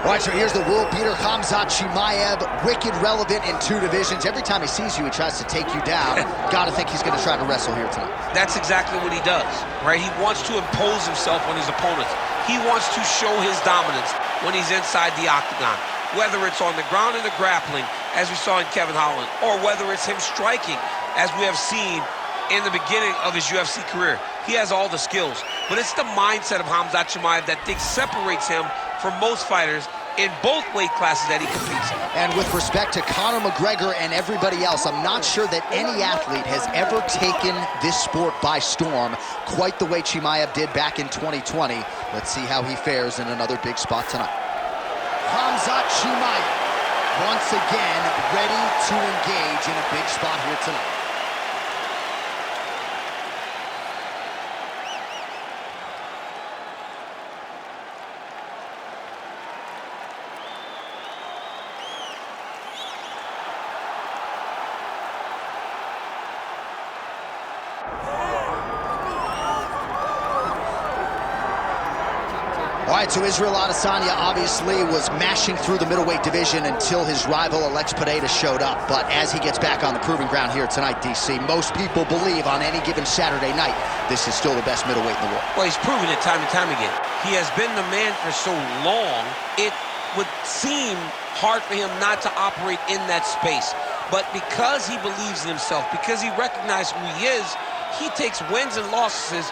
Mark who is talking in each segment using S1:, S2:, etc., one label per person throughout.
S1: All right, so here's the world beater, Khamzat Chimaev, wicked relevant in 2 divisions. Every time he sees you, he tries to take you down. Gotta think he's gonna try to wrestle here tonight.
S2: That's exactly what he does, right? He wants to impose himself on his opponents. He wants to show his dominance when he's inside the octagon, whether it's on the ground in the grappling, as we saw in Kevin Holland, or whether it's him striking, as we have seen in the beginning of his UFC career. He has all the skills, but it's the mindset of Khamzat Chimaev that separates him from most fighters in both weight classes that he competes in.
S1: And with respect to Conor McGregor and everybody else, I'm not sure that any athlete has ever taken this sport by storm quite the way Chimaev did back in 2020. Let's see how he fares in another big spot tonight. Khamzat Chimaev, once again, ready to engage in a big spot here tonight. All right, so Israel Adesanya obviously was mashing through the middleweight division until his rival Alex Pereira showed up. But as he gets back on the proving ground here tonight, DC, most people believe on any given Saturday night, this is still the best middleweight in the world.
S2: Well, he's proven it time and time again. He has been the man for so long, it would seem hard for him not to operate in that space. But because he believes in himself, because he recognizes who he is, he takes wins and losses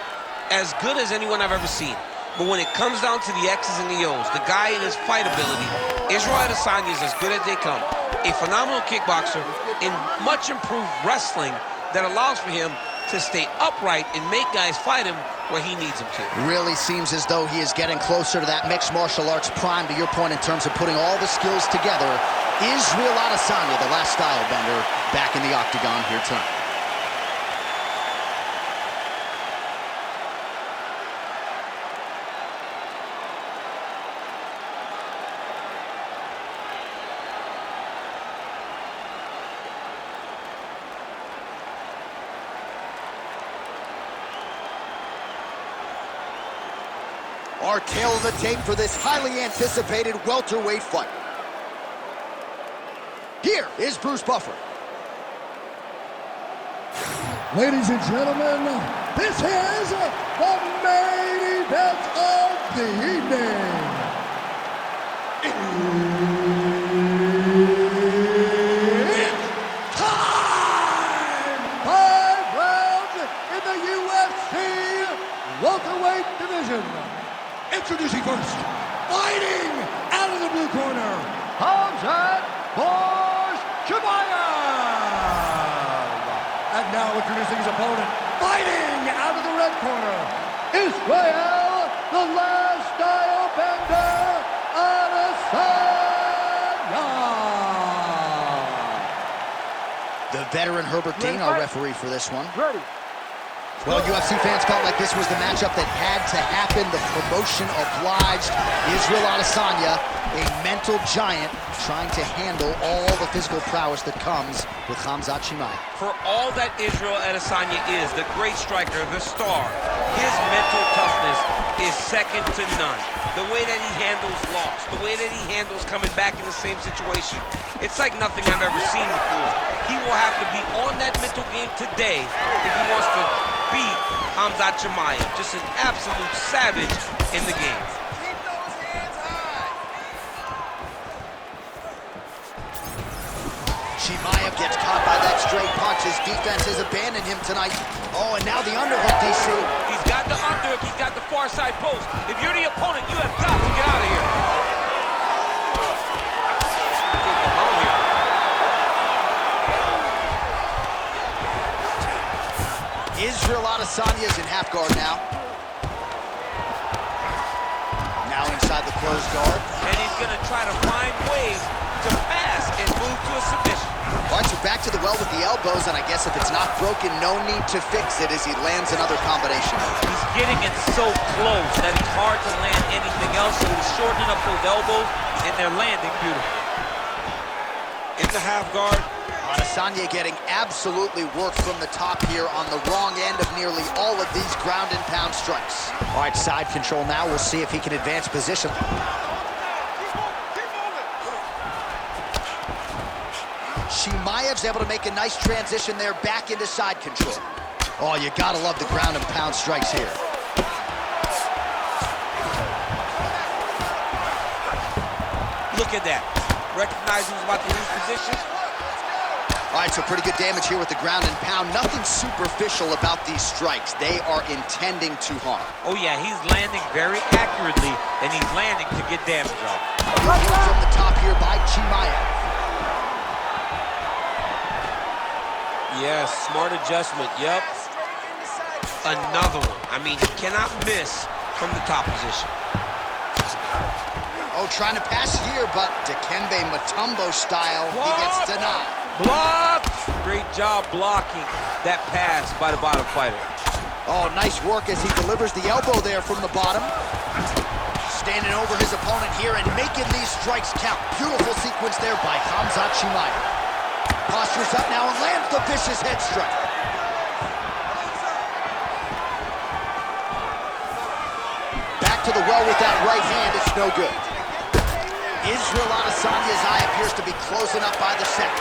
S2: as good as anyone I've ever seen. But when it comes down to the X's and the O's, the guy in his fight ability, Israel Adesanya is as good as they come. A phenomenal kickboxer in much improved wrestling that allows for him to stay upright and make guys fight him where he needs them to.
S1: Really seems as though he is getting closer to that mixed martial arts prime, to your point, in terms of putting all the skills together. Israel Adesanya, the last style bender, back in the octagon here tonight. Our tail of the tape for this highly anticipated welterweight fight. Here is Bruce Buffer.
S3: Ladies and gentlemen, this is the main event of the evening. It's time! 5 rounds in the UFC welterweight division. Introducing first, fighting out of the blue corner, Khamzat Chimaev. And now introducing his opponent, fighting out of the red corner, Israel, the last style bender, Adesanya.
S1: The veteran Herbert Dean, our referee for this one. Ready. Well, UFC fans felt like this was the matchup that had to happen. The promotion obliged. Israel Adesanya, a mental giant, trying to handle all the physical prowess that comes with Khamzat Chimaev.
S2: For all that Israel Adesanya is, the great striker, the star, his mental toughness is second to none. The way that he handles loss, the way that he handles coming back in the same situation, it's like nothing I've ever seen before. He will have to be on that mental game today if he wants to beat Khamzat Chimaev. Just an absolute savage in the game.
S4: Keep those hands high.
S1: Chimaev gets caught by that straight punch. His defense has abandoned him tonight. Oh, and now the underhook, DC.
S2: He's got the underhook, he's got the far side post. If you're the opponent, you have got to get out of here.
S1: Israel Adesanya is in half guard now. Now inside the closed guard.
S2: And he's going to try to find ways to pass and move to a submission.
S1: All right, so back to the well with the elbows, and I guess if it's not broken, no need to fix it as he lands another combination.
S2: He's getting it so close that it's hard to land anything else, so he's shortening up those elbows, and they're landing beautiful. In the half guard.
S1: Adesanya getting absolutely worked from the top here on the wrong end of nearly all of these ground and pound strikes. All right, side control now. We'll see if he can advance position. Chimaev's able to make a nice transition there back into side control. Oh, you gotta love the ground and pound strikes here.
S2: Look at that. Recognizing he's about to lose position.
S1: All right, so pretty good damage here with the ground and pound. Nothing superficial about these strikes. They are intending to harm.
S2: Oh, yeah, he's landing very accurately, and he's landing to get damage off.
S1: Good work from the top here by Chimaev.
S2: Yes, smart adjustment. Yep. Another one. I mean, he cannot miss from the top position.
S1: Oh, trying to pass here, but Dikembe Mutombo style, he gets denied.
S2: Block! Great job blocking that pass by the bottom fighter.
S1: Oh, nice work as he delivers the elbow there from the bottom. Standing over his opponent here and making these strikes count. Beautiful sequence there by Khamzat Chimaev. Postures up now and lands the vicious head strike. Back to the well with that right hand, it's no good. Israel Adesanya's eye appears to be closing up by the second.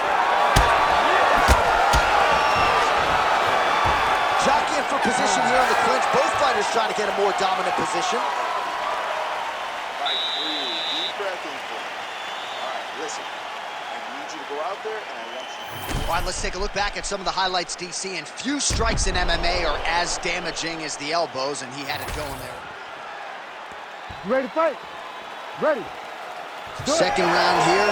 S1: Jockeying for position here in the clinch. Both fighters trying to get a more dominant position.
S4: All right, breathe. Deep breath in for me. All right, listen. I need you to go out there, and I want you to...
S1: All right, let's take a look back at some of the highlights, DC. And few strikes in MMA are as damaging as the elbows, and he had it going there.
S3: You ready to fight? Ready.
S1: Second round here.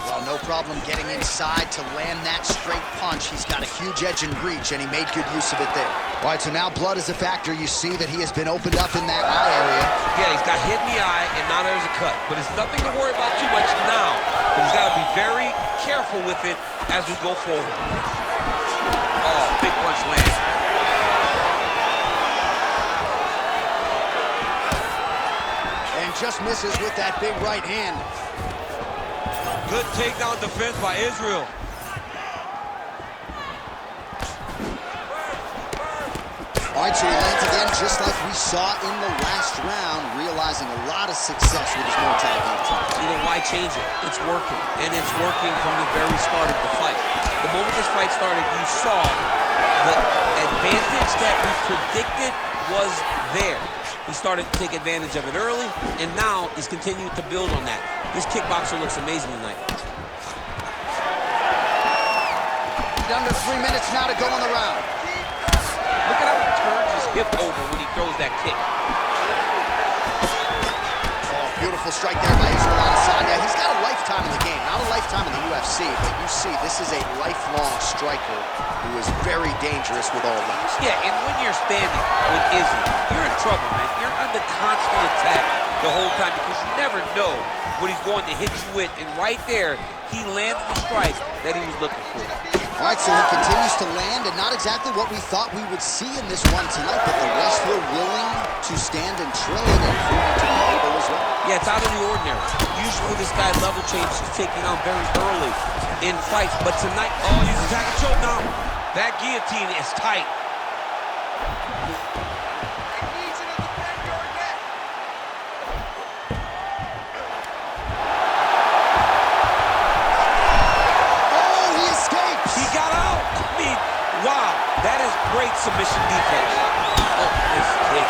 S1: Well, no problem getting inside to land that straight punch. He's got a huge edge and reach, and he made good use of it there. All right, so now blood is a factor. You see that he has been opened up in that eye area.
S2: Yeah, he's got hit in the eye, and now there's a cut. But it's nothing to worry about too much now. But he's got to be very careful with it as we go forward. Oh, big punch lands.
S1: Just misses with that big right hand.
S2: Good takedown defense by Israel.
S1: All right, so he lands again just like we saw in the last round, realizing a lot of success with his Muay Thai team.
S2: You know, why change it? It's working, and it's working from the very start of the fight. The moment this fight started, you saw the advantage that we predicted was there. He started to take advantage of it early, and now he's continuing to build on that. This kickboxer looks amazing tonight.
S1: Under 3 minutes now to go in the round.
S2: Look at how he turns his hip over when he throws that kick.
S1: Oh, beautiful strike there by Israel Adesanya. He's got a lifetime in the game, not a lifetime in the UFC, but you see this is a lifelong striker who is very dangerous with all lefts.
S2: Yeah, and when you're standing with Izzy, you're in trouble, man. You're under constant attack the whole time because you never know what he's going to hit you with. And right there, he landed the strike that he was looking for.
S1: All right, so he continues to land, and not exactly what we thought we would see in this one tonight, but the wrestler willing to stand and trade and proving to be able as well.
S2: Yeah, it's out of the ordinary. Usually this guy level changes to taking on very early in fights, but tonight, oh, he's attacking choke now. That guillotine is tight.
S1: Wow,
S2: that is great submission defense. Oh, this kick.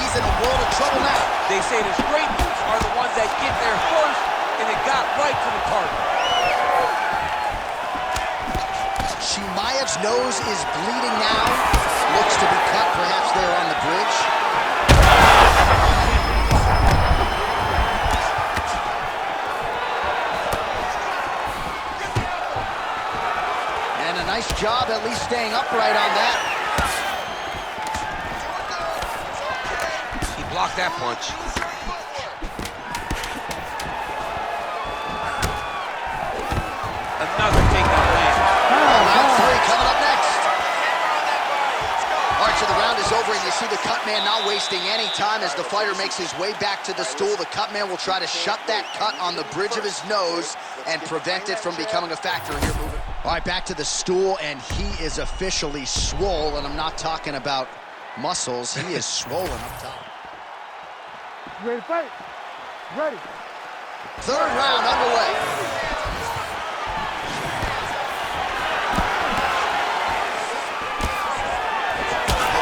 S1: He's in a world of trouble now.
S2: They say the straight moves are the ones that get there first, and it got right to the target.
S1: Chimaev's nose is bleeding now. Looks to be cut perhaps there on the bridge. Nice job at least staying upright on that.
S2: He blocked that punch. Another takedown land.
S1: Round 3 coming up next. All right, so the round is over, and you see the cut man not wasting any time as the fighter makes his way back to the stool. The cut man will try to shut that cut on the bridge of his nose and prevent it from becoming a factor here moving. All right, back to the stool, and he is officially swole, and I'm not talking about muscles. He is swollen up top.
S3: You ready to fight? Ready.
S1: Third round underway.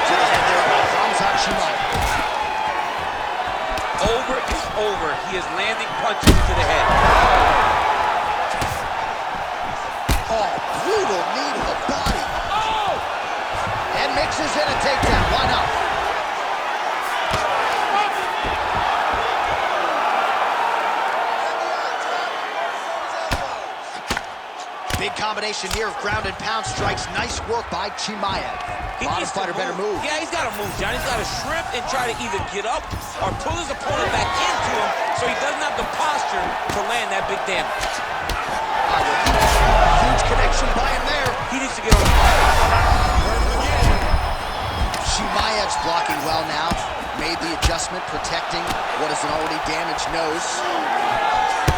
S1: To the head there by Khamzat Chimaev.
S2: Over is over. He is landing punches to the head.
S1: Oh, brutal knee to the body.
S2: Oh!
S1: And mixes in a takedown. Why not? Big combination here of ground and pound strikes. Nice work by Chimaev. Bottom fighter better move.
S2: Yeah, he's got to move, John. He's got to shrimp and try to either get up or pull his opponent back into him so he doesn't have the posture to land that big damage.
S1: Huge connection by him there.
S2: He needs to get on the
S1: Chimaev's blocking well now. Made the adjustment, protecting what is an already damaged nose.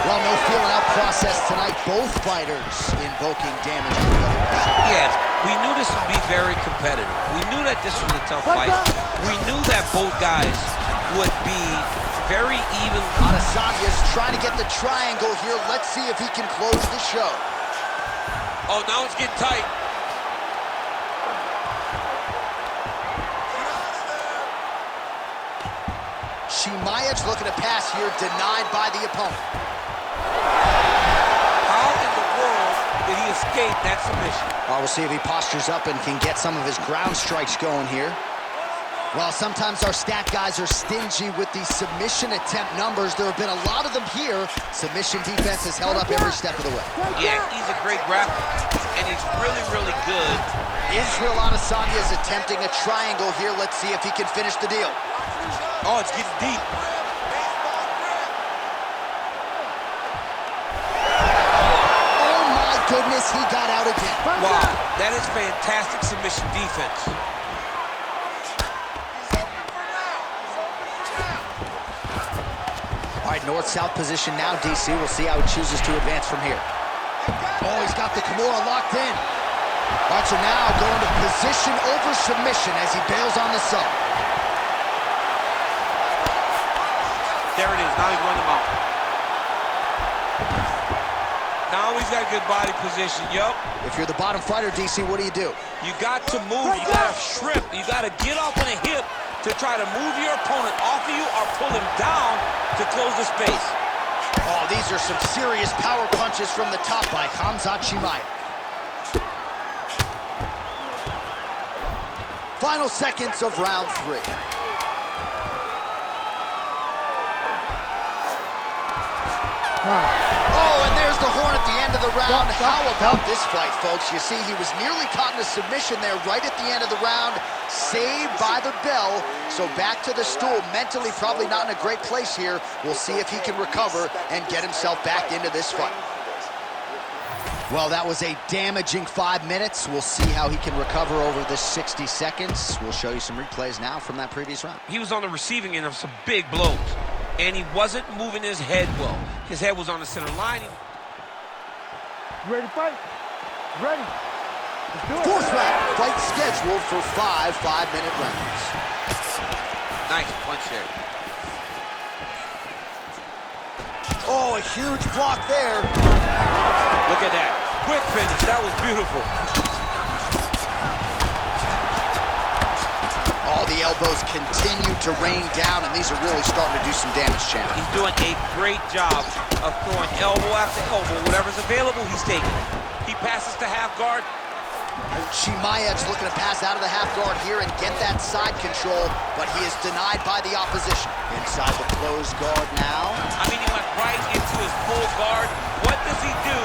S1: Well, no feeling out process tonight. Both fighters invoking damage to the other.
S2: Yes, we knew this would be very competitive. We knew that this was a tough fight. We knew that both guys would be very even.
S1: Adesanya's trying to get the triangle here. Let's see if he can close the show.
S2: Oh, now it's getting tight.
S1: Chimaev's looking to pass here, denied by the opponent.
S2: How in the world did he escape that submission?
S1: Well, we'll see if he postures up and can get some of his ground strikes going here. Well, sometimes our stat guys are stingy with the submission attempt numbers. There have been a lot of them here. Submission defense has held up every step of the way.
S2: Yeah, he's a great grappler, and he's really, really good.
S1: Israel Adesanya is attempting a triangle here. Let's see if he can finish the deal.
S2: Oh, it's getting deep.
S1: Oh my goodness, he got out again.
S2: Wow, that is fantastic submission defense.
S1: All right, north-south position now, DC. We'll see how he chooses to advance from here. Oh, he's got the Kimura locked in. All right, so now going to position over submission as he bails on the sub.
S2: There it is, now he's running him out. Now he's got good body position, yup.
S1: If you're the bottom fighter, DC, what do you do?
S2: You got to move, you got to shrimp, you got to get off on a hip to try to move your opponent off of you or pull him down to close the space.
S1: Oh, these are some serious power punches from the top by Khamzat Chimaev. Final seconds of round 3. Oh, and there's the horn at the end of the round. How about this fight, folks? You see, he was nearly caught in a submission there right at the end of the round. Saved by the bell. So back to the stool. Mentally probably not in a great place here. We'll see if he can recover and get himself back into this fight. Well, that was a damaging 5 minutes. We'll see how he can recover over this 60 seconds. We'll show you some replays now from that previous round.
S2: He was on the receiving end of some big blows, and he wasn't moving his head well. His head was on the center line.
S3: You ready to fight? Ready. Let's do it.
S1: Fourth round, fight scheduled for 5 5-minute rounds.
S2: Nice punch there.
S1: Oh, a huge block there.
S2: Look at that. Quick finish. That was beautiful.
S1: All the elbows continue to rain down, and these are really starting to do some damage, champ.
S2: He's doing a great job of throwing elbow after elbow. Whatever's available, he's taking it. He passes to half guard.
S1: Chimaev's looking to pass out of the half guard here and get that side control, but he is denied by the opposition. Inside the closed guard now.
S2: I mean, he went right into his full guard. What does he do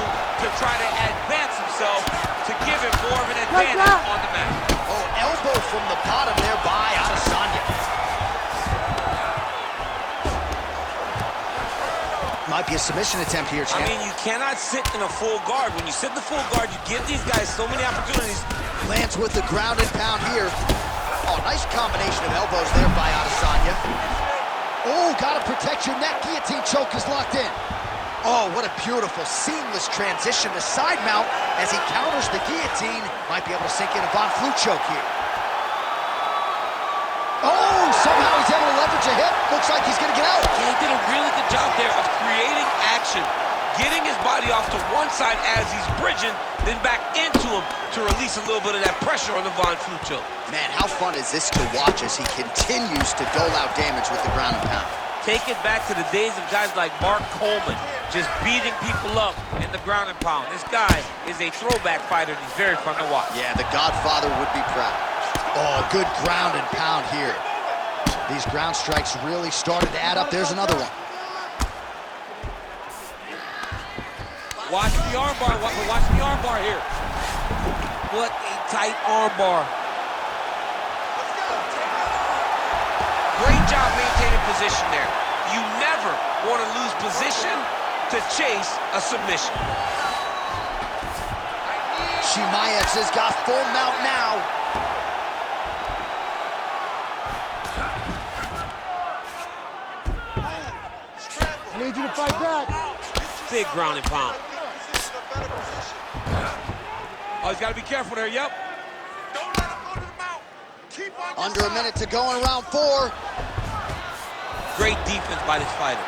S2: to try to advance himself to give him more of an advantage on the mat?
S1: Oh, elbow from the bottom there by Adesanya. Might be a submission attempt here, champ.
S2: I mean, you cannot sit in a full guard. When you sit in the full guard, you give these guys so many opportunities.
S1: Lands with the ground and pound here. Oh, nice combination of elbows there by Adesanya. Oh, gotta protect your neck. Guillotine choke is locked in. Oh, what a beautiful, seamless transition to side mount as he counters the guillotine. Might be able to sink in a Von Flue choke here. looks like he's going to get out.
S2: Yeah, he did a really good job there of creating action, getting his body off to one side as he's bridging, then back into him to release a little bit of that pressure on the Von Flue choke.
S1: Man, how fun is this to watch as he continues to dole out damage with the ground and pound?
S2: Take it back to the days of guys like Mark Coleman, just beating people up in the ground and pound. This guy is a throwback fighter, and he's very fun to watch.
S1: Yeah, the Godfather would be proud. Oh, good ground and pound here. These ground strikes really started to add up. There's another one.
S2: Watch the armbar. Watch the armbar here. What a tight armbar. Great job maintaining position there. You never want to lose position to chase a submission.
S1: Chimaev has got full mount now.
S3: I need you to fight back.
S2: Big ground and pound. Oh, he's got to be careful there, yep.
S1: Under a minute to go in round 4.
S2: Great defense by this fighter.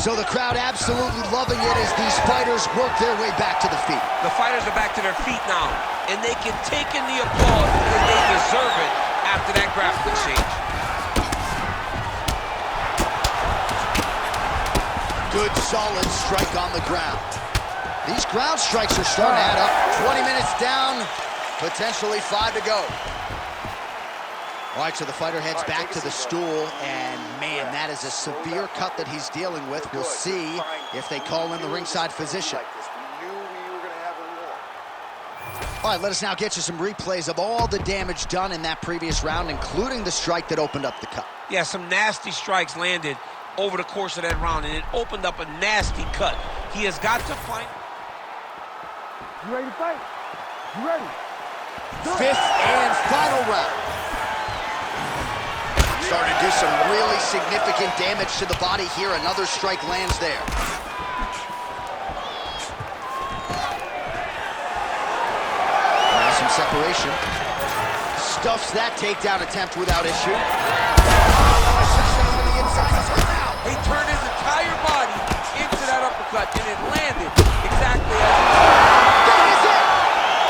S1: So the crowd absolutely loving it as these fighters work their way back to the feet.
S2: The fighters are back to their feet now, and they can take in the applause because they deserve it after that graphic exchange.
S1: Good, solid strike on the ground. These ground strikes are starting to add up. 20 minutes down, potentially 5 to go. All right, so the fighter heads back to the stool, and man, that is a severe cut that he's dealing with. We'll see if they call in the ringside physician. All right, let us now get you some replays of all the damage done in that previous round, including the strike that opened up the cut.
S2: Yeah, some nasty strikes landed over the course of that round, and it opened up a nasty cut. He has got to find...
S3: You ready to fight? You ready?
S1: Fifth and final round. Starting to do some really significant damage to the body here. Another strike lands there. Now some separation. Stuffs that takedown attempt without issue.
S2: He turned his entire body into that uppercut, and it landed exactly as he...
S1: That is it!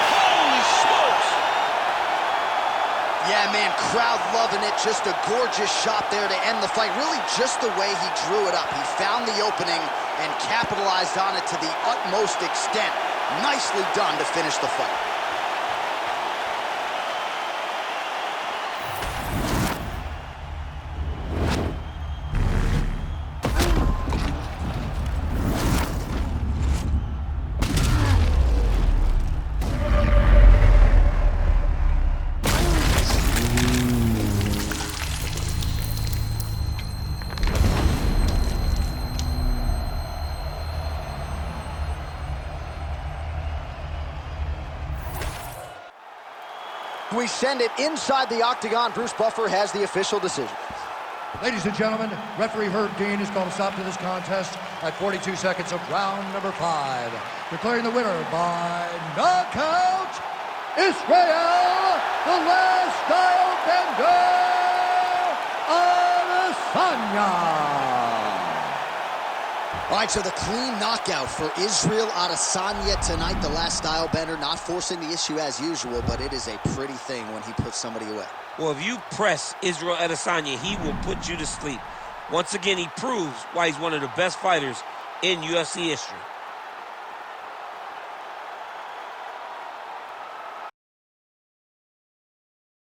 S2: Holy smokes!
S1: Yeah, man, crowd loving it. Just a gorgeous shot there to end the fight. Really just the way he drew it up. He found the opening and capitalized on it to the utmost extent. Nicely done to finish the fight. We send it inside the octagon. Bruce Buffer has the official decision.
S3: Ladies and gentlemen, referee Herb Dean has called a stop to this contest at 42 seconds of round number 5. Declaring the winner by knockout, Israel, the last style bender, Adesanya.
S1: All right, so the clean knockout for Israel Adesanya tonight. The last style bender, not forcing the issue as usual, but it is a pretty thing when he puts somebody away.
S2: Well, if you press Israel Adesanya, he will put you to sleep. Once again, he proves why he's one of the best fighters in UFC history.